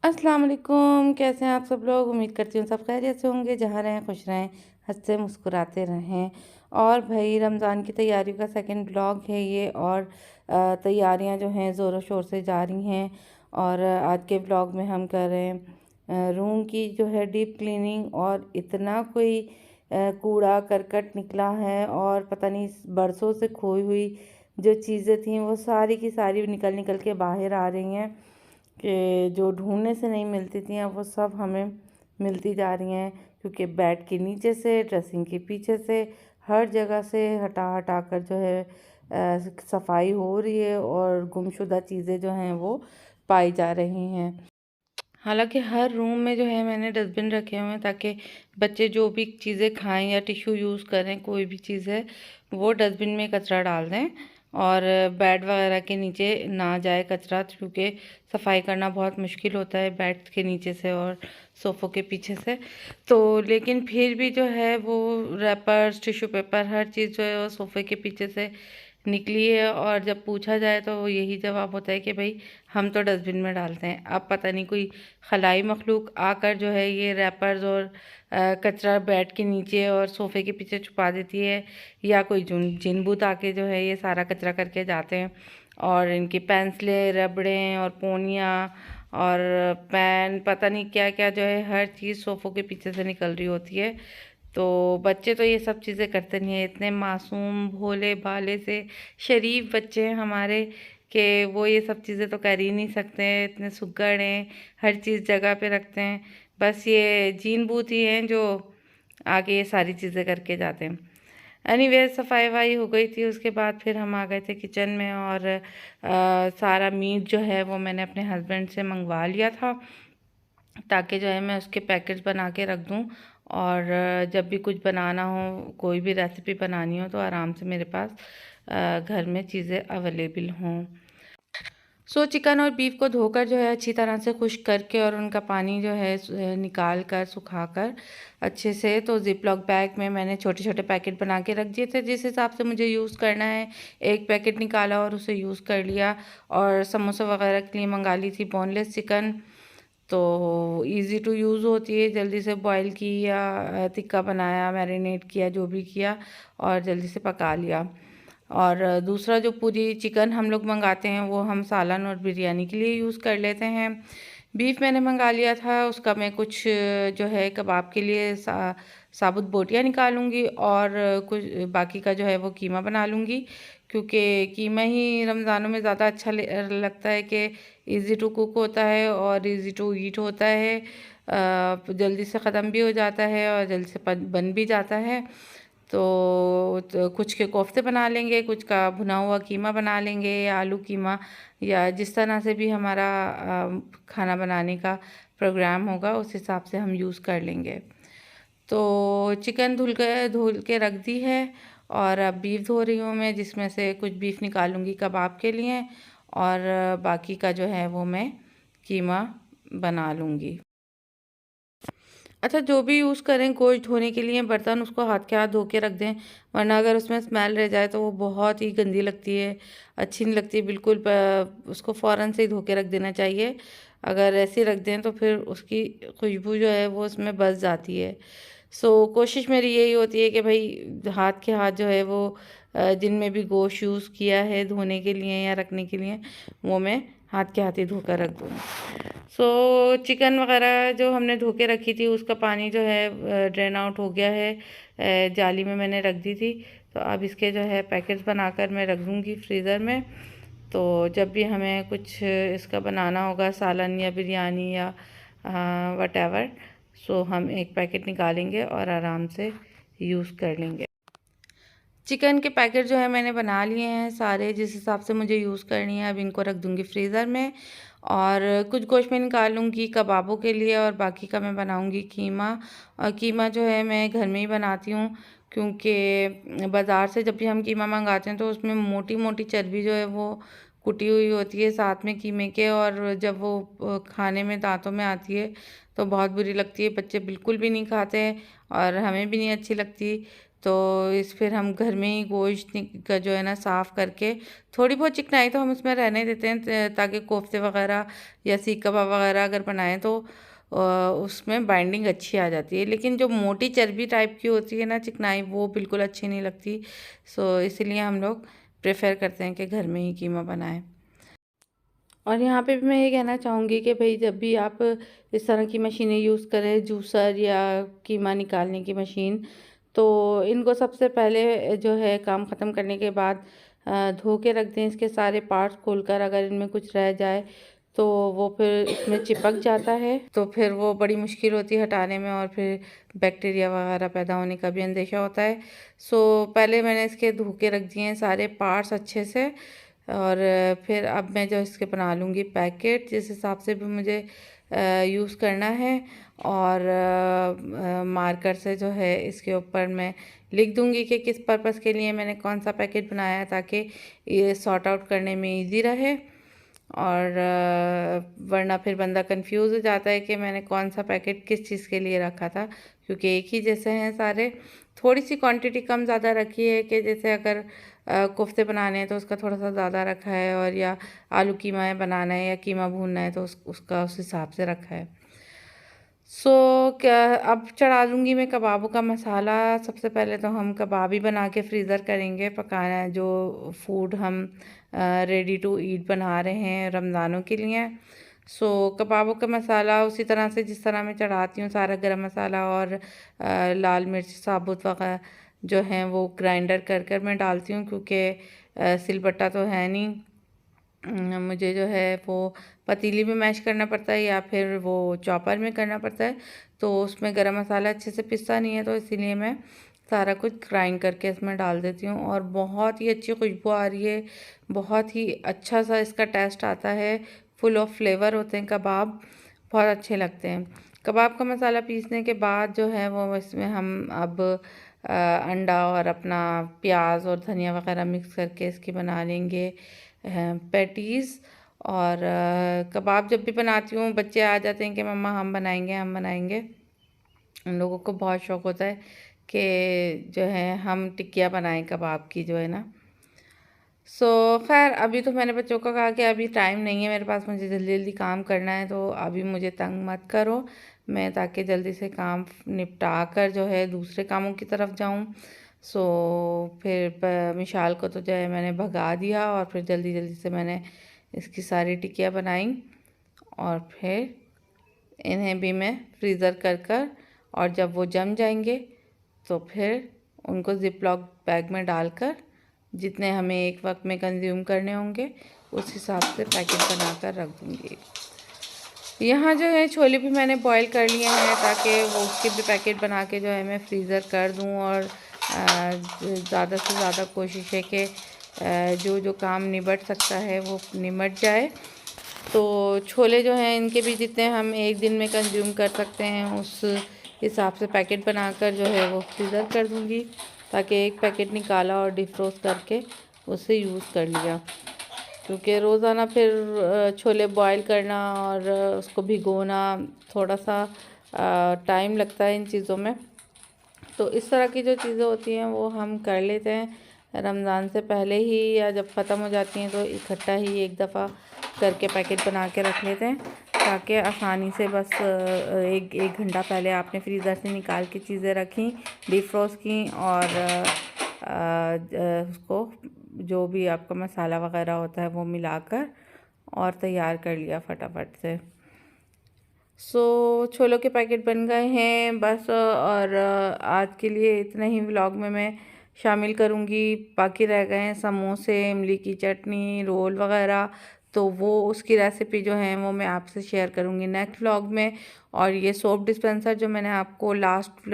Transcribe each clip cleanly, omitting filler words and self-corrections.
अस्सलाम वालेकुम, कैसे हैं आप सब लोग? उम्मीद करती हूँ सब खैरियत से होंगे, जहाँ रहें खुश रहें, हँसते मुस्कुराते रहें। और भई रमज़ान की तैयारियों का सेकंड व्लॉग है ये। और तैयारियाँ जो हैं ज़ोरों शोर से जारी हैं। और आज के व्लॉग में हम कर रहे हैं रूम की जो है डीप क्लीनिंग। और इतना कोई कूड़ा करकट निकला है, और पता नहीं बरसों से खोई हुई जो चीज़ें थी वो सारी की सारी निकल निकल के बाहर आ रही हैं, कि जो ढूँढने से नहीं मिलती थी अब वो सब हमें मिलती जा रही हैं। क्योंकि बेड के नीचे से, ड्रेसिंग के पीछे से, हर जगह से हटा हटा कर जो है सफाई हो रही है, और गुमशुदा चीज़ें जो हैं वो पाई जा रही हैं। हालांकि हर रूम में जो है मैंने डस्टबिन रखे हुए हैं, ताकि बच्चे जो भी चीज़ें खाएं या टिश्यू यूज़ करें, कोई भी चीज़ है वो डस्टबिन में कचरा डाल दें, और बेड वगैरह के नीचे ना जाए कचरा, क्योंकि सफाई करना बहुत मुश्किल होता है बेड के नीचे से और सोफ़ों के पीछे से। तो लेकिन फिर भी जो है वो रैपर्स, टिश्यू पेपर, हर चीज़ जो है वो सोफ़े के पीछे से निकली है। और जब पूछा जाए तो यही जवाब होता है कि भाई हम तो डस्टबिन में डालते हैं। अब पता नहीं कोई खलाई मखलूक आकर जो है ये रैपर्स और कचरा बेड के नीचे और सोफ़े के पीछे छुपा देती है, या कोई जिन भूत आके जो है ये सारा कचरा करके जाते हैं। और इनकी पेंसिलें, रबड़ें और पोनियाँ और पेन, पता नहीं क्या क्या जो है हर चीज़ सोफ़ों के पीछे से निकल रही होती है। तो बच्चे तो ये सब चीज़ें करते नहीं हैं, इतने मासूम भोले भाले से शरीफ बच्चे हैं हमारे, कि वो ये सब चीज़ें तो कर ही नहीं सकते हैं। इतने सुघड़ हैं, हर चीज़ जगह पे रखते हैं। बस ये जीन बूथ ही हैं जो आगे ये सारी चीज़ें करके जाते हैं। एनीवे सफाई वफाई हो गई थी, उसके बाद फिर हम आ गए थे किचन में। और सारा मीट जो है वो मैंने अपने हस्बैंड से मंगवा लिया था, ताकि जो है मैं उसके पैकेट्स बना के रख दूँ। और जब भी कुछ बनाना हो, कोई भी रेसिपी बनानी हो, तो आराम से मेरे पास घर में चीज़ें अवेलेबल हों। चिकन और बीफ को धोकर जो है अच्छी तरह से खुश्क करके, और उनका पानी जो है निकाल कर सुखा कर अच्छे से, तो ज़िप लॉक बैग में मैंने छोटे छोटे पैकेट बना के रख दिए थे जिस हिसाब से मुझे यूज़ करना है। एक पैकेट निकाला और उसे यूज़ कर लिया। और समोसे वगैरह के लिए मंगा ली थी बोनलेस चिकन, तो इजी टू यूज़ होती है। जल्दी से बॉईल की या टिक्का बनाया, मैरिनेट किया, जो भी किया, और जल्दी से पका लिया। और दूसरा जो पूरी चिकन हम लोग मंगाते हैं वो हम सालन और बिरयानी के लिए यूज़ कर लेते हैं। बीफ मैंने मंगा लिया था, उसका मैं कुछ जो है कबाब के लिए साबुत बोटियाँ निकालूंगी, और कुछ बाकी का जो है वो कीमा बना लूँगी। क्योंकि कीमा ही रमज़ानों में ज़्यादा अच्छा लगता है, कि इज़ी टू कुक होता है और इज़ी टू ईट होता है। जल्दी से ख़त्म भी हो जाता है और जल्दी से बन भी जाता है। तो कुछ के कोफ्ते बना लेंगे, कुछ का भुना हुआ कीमा बना लेंगे, या आलू कीमा, या जिस तरह से भी हमारा खाना बनाने का प्रोग्राम होगा उस हिसाब से हम यूज़ कर लेंगे। तो चिकन धुल के रख दी है, और अब बीफ धो रही हूँ मैं, जिसमें से कुछ बीफ निकालूंगी कबाब के लिए, और बाकी का जो है वो मैं कीमा बना लूँगी। अच्छा, जो भी यूज़ करें गोश्त धोने के लिए बर्तन, उसको हाथ के हाथ धो के रख दें, वरना अगर उसमें स्मेल रह जाए तो वो बहुत ही गंदी लगती है, अच्छी नहीं लगती बिल्कुल। उसको फ़ौरन से ही धो के रख देना चाहिए। अगर ऐसे रख दें तो फिर उसकी खुशबू जो है वो उसमें बस जाती है। कोशिश मेरी यही होती है कि भाई हाथ के हाथ जो है वो जिनमें भी गोश्त यूज़ किया है धोने के लिए या रखने के लिए, वो मैं हाथ के हाथ ही धोकर रख दूँ। चिकन वगैरह जो हमने धो के रखी थी उसका पानी जो है ड्रेन आउट हो गया है। जाली में मैंने रख दी थी। तो अब इसके जो है पैकेट्स बनाकर मैं रख दूँगी फ्रीज़र में। तो जब भी हमें कुछ इसका बनाना होगा, सालन या बिरयानी या वटेवर, हम एक पैकेट निकालेंगे और आराम से यूज़ कर लेंगे। चिकन के पैकेट जो है मैंने बना लिए हैं सारे, जिस हिसाब से मुझे यूज़ करनी है। अब इनको रख दूँगी फ्रीज़र में, और कुछ गोश्त मैं निकालूँगी कबाबों के लिए, और बाकी का मैं बनाऊँगी कीमा। और कीमा जो है मैं घर में ही बनाती हूँ, क्योंकि बाज़ार से जब भी हम कीमा मंगाते हैं तो उसमें मोटी मोटी चर्बी जो है वो कुटी हुई होती है साथ में कीमे के, और जब वो खाने में दांतों में आती है तो बहुत बुरी लगती है। बच्चे बिल्कुल भी नहीं खाते, और हमें भी नहीं अच्छी लगती। तो इस फिर हम घर में ही गोश्त का जो है ना साफ़ करके, थोड़ी बहुत चिकनाई तो हम उसमें रहने देते हैं ताकि कोफ्ते वगैरह या सीख कबाब वगैरह अगर बनाएं तो उसमें बाइंडिंग अच्छी आ जाती है। लेकिन जो मोटी चर्बी टाइप की होती है ना चिकनाई, वो बिल्कुल अच्छी नहीं लगती। सो इसीलिए हम लोग प्रेफर करते हैं कि घर में ही कीमा बनाएं। और यहाँ पे भी मैं ये कहना चाहूँगी कि भाई जब भी आप इस तरह की मशीनें यूज़ करें, जूसर या कीमा निकालने की मशीन, तो इनको सबसे पहले जो है काम ख़त्म करने के बाद धो के रख दें। इसके सारे पार्ट्स खोलकर अगर इनमें कुछ रह जाए तो वो फिर इसमें चिपक जाता है, तो फिर वो बड़ी मुश्किल होती है हटाने में और फिर बैक्टीरिया वगैरह पैदा होने का भी अंदेशा होता है। सो पहले मैंने इसके धो के रख दिए हैं सारे पार्ट्स अच्छे से, और फिर अब मैं जो इसके बना लूँगी पैकेट, जिस हिसाब से भी मुझे यूज़ करना है। और मार्कर से जो है इसके ऊपर मैं लिख दूँगी कि किस पर्पस के लिए मैंने कौन सा पैकेट बनाया है, ताकि ये सॉर्ट आउट करने में इजी रहे। और वरना फिर बंदा कंफ्यूज हो जाता है कि मैंने कौन सा पैकेट किस चीज़ के लिए रखा था, क्योंकि एक ही जैसे हैं सारे। थोड़ी सी क्वांटिटी कम ज़्यादा रखी है कि जैसे अगर कोफ्ते बनाने हैं तो उसका थोड़ा सा ज़्यादा रखा है, और या आलू कीमा बनाना है या कीमा भूनना है तो उसका उस हिसाब से रखा है। सो क्या अब चढ़ा दूँगी मैं कबाबों का मसाला। सबसे पहले तो हम कबाब ही बना के फ्रीज़र करेंगे, पकाना है जो फूड हम रेडी टू ईट बना रहे हैं रमज़ानों के लिए। सो कबाबों का मसाला उसी तरह से जिस तरह मैं चढ़ाती हूँ, सारा गरम मसाला और लाल मिर्च साबुत वगैरह जो हैं वो ग्राइंडर कर कर मैं डालती हूँ, क्योंकि सिलबट्टा तो है नहीं। मुझे जो है वो पतीली में मैश करना पड़ता है या फिर वो चॉपर में करना पड़ता है, तो उसमें गरम मसाला अच्छे से पिसता नहीं है, तो इसीलिए मैं सारा कुछ ग्राइंड करके इसमें डाल देती हूँ। और बहुत ही अच्छी खुशबू आ रही है, बहुत ही अच्छा सा इसका टेस्ट आता है, फुल ऑफ फ्लेवर होते हैं कबाब, बहुत अच्छे लगते हैं। कबाब का मसाला पीसने के बाद जो है वो इसमें हम अब अंडा और अपना प्याज और धनिया वगैरह मिक्स करके इसकी बना लेंगे पैटीज़। और कबाब जब भी बनाती हूँ बच्चे आ जाते हैं कि मम्मा हम बनाएंगे हम बनाएंगे। उन लोगों को बहुत शौक़ होता है कि जो है हम टिक्कियाँ बनाएं कबाब की जो है ना। सो खैर अभी तो मैंने बच्चों को कहा कि अभी टाइम नहीं है मेरे पास, मुझे जल्दी जल्दी काम करना है, तो अभी मुझे तंग मत करो, मैं ताकि जल्दी से काम निपटा कर जो है दूसरे कामों की तरफ जाऊं। सो फिर मिशाल को तो जो है मैंने भगा दिया और फिर जल्दी जल्दी से मैंने इसकी सारी टिक्कियाँ बनाई, और फिर इन्हें भी मैं फ्रीज़र कर कर, और जब वो जम जाएंगे तो फिर उनको ज़िप लॉक बैग में डालकर जितने हमें एक वक्त में कंज्यूम करने होंगे उस हिसाब से पैकेट बनाकर रख दूँगी। यहाँ जो है छोले भी मैंने बॉईल कर लिए हैं ताकि वो उसके भी पैकेट बना के जो है मैं फ्रीज़र कर दूँ। और ज़्यादा से ज़्यादा कोशिश है कि जो जो काम निबट सकता है वो निबट जाए। तो छोले जो हैं इनके भी जितने हम एक दिन में कंज्यूम कर सकते हैं उस हिसाब से पैकेट बनाकर जो है वो फ्रीज़र कर दूँगी, ताकि एक पैकेट निकाला और डिफ्रोस्ट करके उसे यूज़ कर लिया। क्योंकि रोज़ाना फिर छोले बॉईल करना और उसको भिगोना थोड़ा सा टाइम लगता है इन चीज़ों में। तो इस तरह की जो चीज़ें होती हैं वो हम कर लेते हैं रमज़ान से पहले ही, या जब ख़त्म हो जाती हैं तो इकट्ठा ही एक दफ़ा करके पैकेट बना के रख लेते हैं, ताकि आसानी से बस एक घंटा पहले आपने फ्रीज़र से निकाल के चीज़ें रखी, डिफ्रोस्ट की, और उसको जो भी आपका मसाला वगैरह होता है वो मिलाकर और तैयार कर लिया फटाफट से। सो छोलों के पैकेट बन गए हैं बस। और आज के लिए इतना ही व्लॉग में मैं शामिल करूँगी। बाकी रह गए हैं समोसे, इमली की चटनी, रोल वगैरह, तो वो उसकी रेसिपी जो है वो मैं आपसे शेयर करूँगी नेक्स्ट व्लॉग में। और ये सोप डिस्पेंसर जो मैंने आपको लास्ट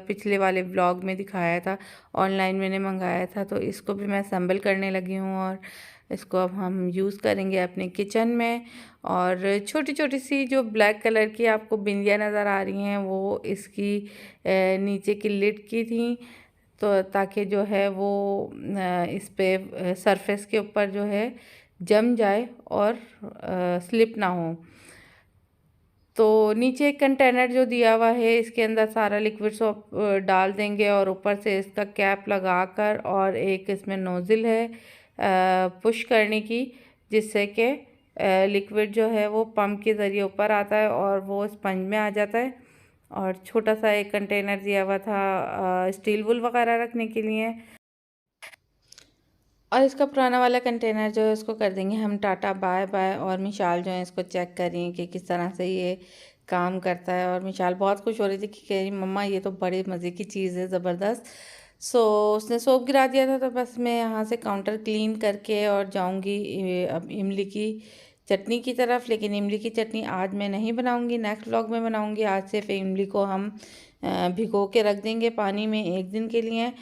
पिछले वाले व्लॉग में दिखाया था, ऑनलाइन मैंने मंगाया था, तो इसको भी मैं असेंबल करने लगी हूँ और इसको अब हम यूज़ करेंगे अपने किचन में। और छोटी छोटी सी जो ब्लैक कलर की आपको बिंदियाँ नज़र आ रही हैं वो इसकी नीचे की लिड की थी, तो ताकि जो है वो इस पे सरफेस के ऊपर जो है जम जाए और स्लिप ना हो। तो नीचे एक कंटेनर जो दिया हुआ है इसके अंदर सारा लिक्विड सोप डाल देंगे और ऊपर से इसका कैप लगाकर, और एक इसमें नोज़िल है पुश करने की, जिससे कि लिक्विड जो है वो पंप के ज़रिए ऊपर आता है और वो स्पंज में आ जाता है। और छोटा सा एक कंटेनर दिया हुआ था स्टील वूल वगैरह रखने के लिए। और इसका पुराना वाला कंटेनर जो है उसको कर देंगे हम टाटा बाय बाय। और मिशाल जो है इसको चेक कर रही है कि किस तरह से ये काम करता है। और मिशाल बहुत खुश हो रही थी कि कह रही मम्मा ये तो बड़े मज़े की चीज़ है, ज़बरदस्त। उसने सोप गिरा दिया था, तो बस मैं यहाँ से काउंटर क्लीन करके और जाऊँगी अब इमली की चटनी की तरफ। लेकिन इमली की चटनी आज मैं नहीं बनाऊँगी, नेक्स्ट व्लॉग में बनाऊँगी। आज सिर्फ इमली को हम भिगो के रख देंगे पानी में 1 दिन के लिए,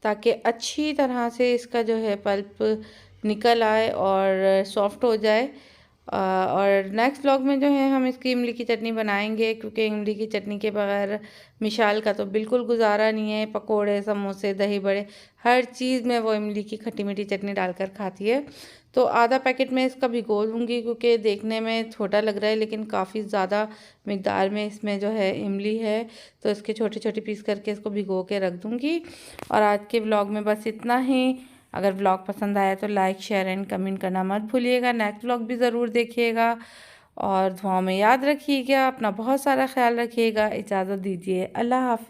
ताकि अच्छी तरह से इसका जो है पल्प निकल आए और सॉफ्ट हो जाए। और नेक्स्ट व्लॉग में जो है हम इसकी इमली की चटनी बनाएंगे, क्योंकि इमली की चटनी के बगैर मिशाल का तो बिल्कुल गुजारा नहीं है। पकोड़े, समोसे, दही बड़े, हर चीज़ में वो इमली की खट्टी मीठी चटनी डालकर खाती है। तो आधा पैकेट में इसका भिगो दूँगी, क्योंकि देखने में छोटा लग रहा है लेकिन काफ़ी ज़्यादा मिकदार में इसमें जो है इमली है। तो इसके छोटे छोटे पीस करके इसको भिगो के रख दूँगी। और आज के व्लॉग में बस इतना ही। अगर व्लॉग पसंद आया तो लाइक, शेयर एंड कमेंट करना मत भूलिएगा। नेक्स्ट व्लॉग भी ज़रूर देखिएगा और दुआओं में याद रखिएगा। अपना बहुत सारा ख्याल रखिएगा। इजाज़त दीजिए, अल्लाह हाफ़िज़।